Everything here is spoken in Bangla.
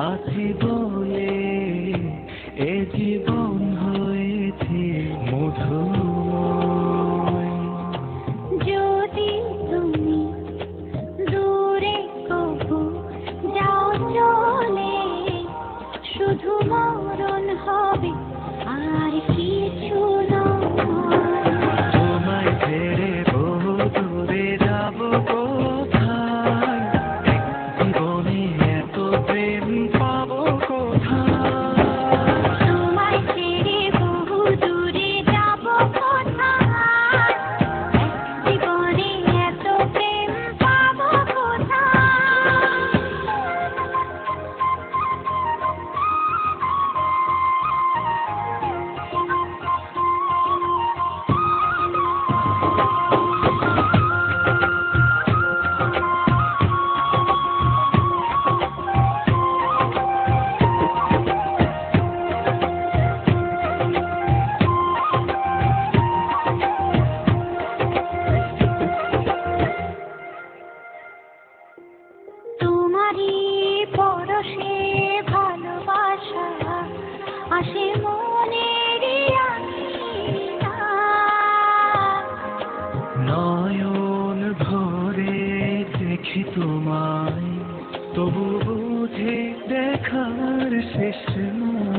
আছি বলে এ জীবন হয়েছে মধুময়। যদি তুমি দূরে কবু যাও চলে, শুধু মরণ হবে আর কিছু নয়। তোমায় ছেড়ে বহু দূরে যাব কোথায়, এক জীবনে এত প্রেম পাবো কোথায়। তোমায় ছেড়ে বহু দূরে যাব কোথায়, এক জীবনে এত প্রেম পাবো কোথায়। তোমারই পরশে ভালোবাসা আসে মনের নয়ন ভরে দেখি তোমায়, তবু বুঝি দেখার শেষ নয়।